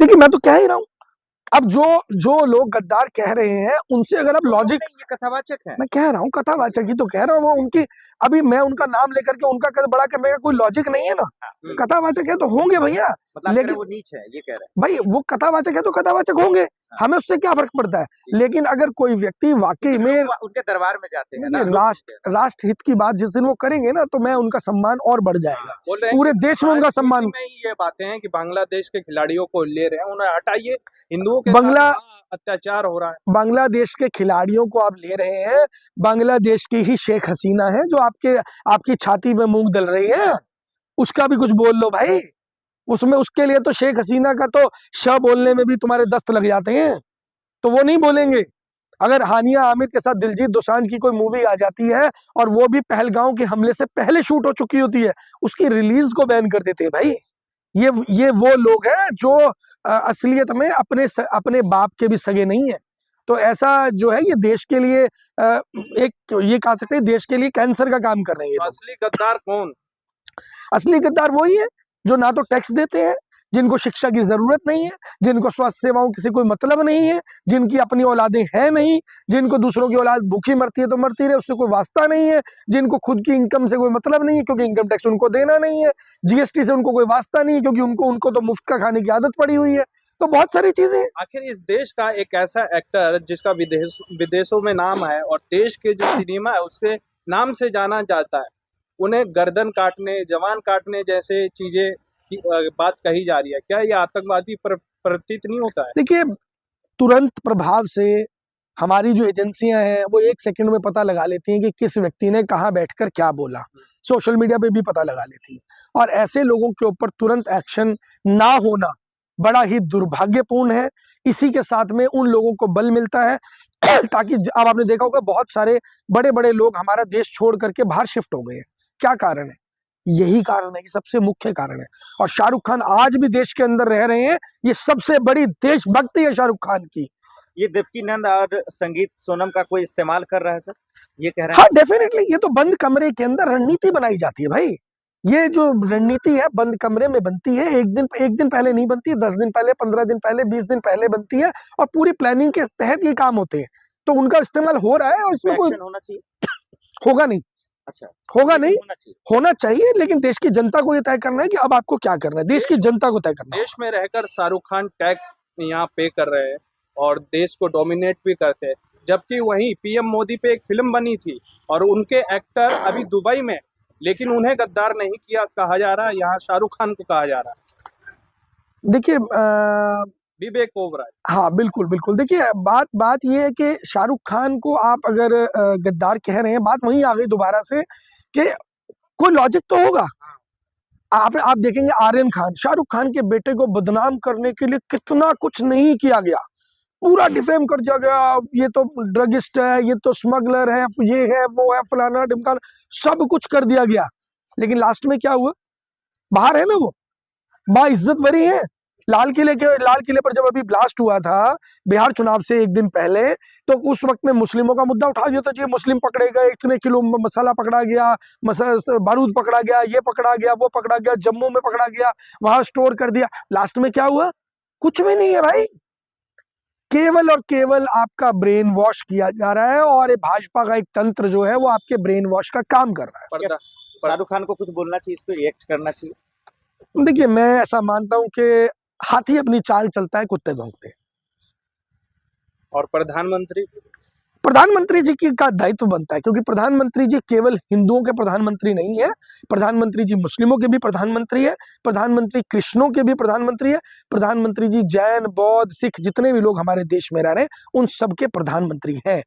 देखिए मैं तो कह ही रहा हूँ, अब जो लोग गद्दार कह रहे हैं उनसे अगर आप लॉजिक, ये कथावाचक है। मैं कह रहा हूँ कथावाचक ही तो कह रहा हूँ, वो उनकी, अभी मैं उनका नाम लेकर के उनका कद बड़ा करने का कोई लॉजिक नहीं है ना। कथावाचक है तो होंगे भैया, मतलब लेकिन वो नीच है ये कह रहे हैं। भाई वो कथावाचक है तो कथावाचक होंगे, हमें उससे क्या फर्क पड़ता है। लेकिन अगर कोई व्यक्ति वाकई में उनके दरबार में जाते हैं ना, राष्ट्र हित की बात जिस दिन वो करेंगे ना, तो मैं उनका सम्मान और बढ़ जाएगा, पूरे देश में उनका सम्मान। ये बातें हैं कि बांग्लादेश के खिलाड़ियों को ले रहे हैं, उन्हें हटाइए, हिंदुओं के साथ अत्याचार हो रहा है। बांग्लादेश के खिलाड़ियों को आप ले रहे हैं, बांग्लादेश की ही शेख हसीना है जो आपकी छाती में मूंग दल रही है, उसका भी कुछ बोल लो भाई। उसमें उसके लिए तो शेख हसीना का तो श बोलने में भी तुम्हारे दस्त लग जाते हैं, तो वो नहीं बोलेंगे। अगर हानिया आमिर के साथ दिलजीत दोसांझ की कोई मूवी आ जाती है और वो भी पहलगांव के हमले से पहले शूट हो चुकी होती है, उसकी रिलीज को बैन कर देते हैं भाई। ये वो लोग हैं जो असलियत में अपने बाप के भी सगे नहीं है। तो ऐसा जो है ये देश के लिए एक ये कह सकते हैं देश के लिए कैंसर का काम कर रहे हैं। असली गद्दार कौन? असली गद्दार वही है जो ना तो टैक्स देते हैं, जिनको शिक्षा की जरूरत नहीं है, जिनको स्वास्थ्य सेवाओं से कोई मतलब नहीं है, जिनकी अपनी औलादें हैं नहीं, जिनको दूसरों की औलाद भूखी मरती है तो मरती रहे, उससे कोई वास्ता नहीं है, जिनको खुद की इनकम से कोई मतलब नहीं है क्योंकि इनकम टैक्स उनको देना नहीं है, जीएसटी से उनको कोई वास्ता नहीं है क्योंकि उनको तो मुफ्त का खाने की आदत पड़ी हुई है। तो बहुत सारी चीजें। आखिर इस देश का एक ऐसा एक्टर जिसका विदेशों में नाम है और देश के जो सिनेमा है उसके नाम से जाना जाता है, उन्हें गर्दन काटने, जवान काटने जैसे चीजें की बात कही जा रही है, क्या ये आतंकवादी प्रतीत नहीं होता है? देखिए तुरंत प्रभाव से हमारी जो एजेंसियां हैं वो 1 सेकंड में पता लगा लेती हैं कि किस व्यक्ति ने कहां बैठकर क्या बोला, सोशल मीडिया पे भी पता लगा लेती हैं। और ऐसे लोगों के ऊपर तुरंत एक्शन ना होना बड़ा ही दुर्भाग्यपूर्ण है। इसी के साथ में उन लोगों को बल मिलता है ताकि अब आपने देखा होगा बहुत सारे बड़े बड़े लोग हमारा देश छोड़ करके बाहर शिफ्ट हो गए हैं। क्या कारण है? यही कारण है कि सबसे मुख्य कारण है। और शाहरुख खान आज भी देश के अंदर रह रहे हैं, ये सबसे बड़ी देशभक्ति है शाहरुख खान की। ये देवकीनंद और संगीत सोनम का कोई इस्तेमाल कर रहा है सर, ये कह रहे हैं? हाँ डेफिनेटली, ये तो बंद कमरे के अंदर रणनीति बनाई जाती है भाई। ये जो रणनीति है बंद कमरे में बनती है, एक दिन पहले नहीं बनती, 10 दिन पहले, 15 दिन पहले, 20 दिन पहले बनती है और पूरी प्लानिंग के तहत ये काम होते हैं। तो उनका इस्तेमाल हो रहा है और इसमें कोई होना चाहिए, होगा नहीं। अच्छा होगा नहीं, होना चाहिए, लेकिन देश की जनता को यह तय करना है कि अब आपको क्या करना है, देश की जनता को तय करना है। देश में रहकर शाहरुख खान टैक्स यहाँ पे कर रहे हैं और देश को डोमिनेट भी करते हैं, जबकि वहीं पीएम मोदी पे एक फिल्म बनी थी और उनके एक्टर अभी दुबई में, लेकिन उन्हें गद्दार नहीं किया कहा जा रहा है, यहाँ शाहरुख खान को कहा जा रहा है। देखिए विवेक ओबराय, हाँ बिल्कुल बिल्कुल। देखिए बात ये है कि शाहरुख खान को आप अगर गद्दार कह रहे हैं, बात वहीं आ गई दोबारा से कि कोई लॉजिक तो होगा। आप देखेंगे आर्यन खान, शाहरुख खान के बेटे को बदनाम करने के लिए कितना कुछ नहीं किया गया, पूरा डिफेम कर दिया गया, ये तो ड्रगिस्ट है, ये तो स्मगलर है, ये है, वो है, फलाना ढिमकाना, सब कुछ कर दिया गया। लेकिन लास्ट में क्या हुआ? बाहर है ना, वो बाइज्जत बरी है। लाल किले पर जब अभी ब्लास्ट हुआ था बिहार चुनाव से 1 दिन पहले, तो उस वक्त में मुस्लिमों का मुद्दा उठा दिया था, जी मुस्लिम पकड़े गए, इतने किलो मसाला पकड़ा गया, बारूद पकड़ा गया, ये पकड़ा गया, वो पकड़ा गया, जम्मू में पकड़ा गया, वहां स्टोर कर दिया। लास्ट में क्या हुआ? कुछ भी नहीं है भाई, केवल और केवल आपका ब्रेन वॉश किया जा रहा है और भाजपा का एक तंत्र जो है वो आपके ब्रेन वॉश का काम कर रहा है। शाहरुख खान को कुछ बोलना चाहिए, इस पे रिएक्ट करना चाहिए? देखिए मैं ऐसा मानता हूं कि हाथी अपनी चाल चलता है, कुत्ते भौंकते हैं। और प्रधानमंत्री जी की का दायित्व बनता है, क्योंकि प्रधानमंत्री जी केवल हिंदुओं के प्रधानमंत्री नहीं है, प्रधानमंत्री जी मुस्लिमों के भी प्रधानमंत्री है, प्रधानमंत्री कृष्णों के भी प्रधानमंत्री है, प्रधानमंत्री जी जैन, बौद्ध, सिख जितने भी लोग हमारे देश में रह रहे हैं उन सबके प्रधानमंत्री हैं।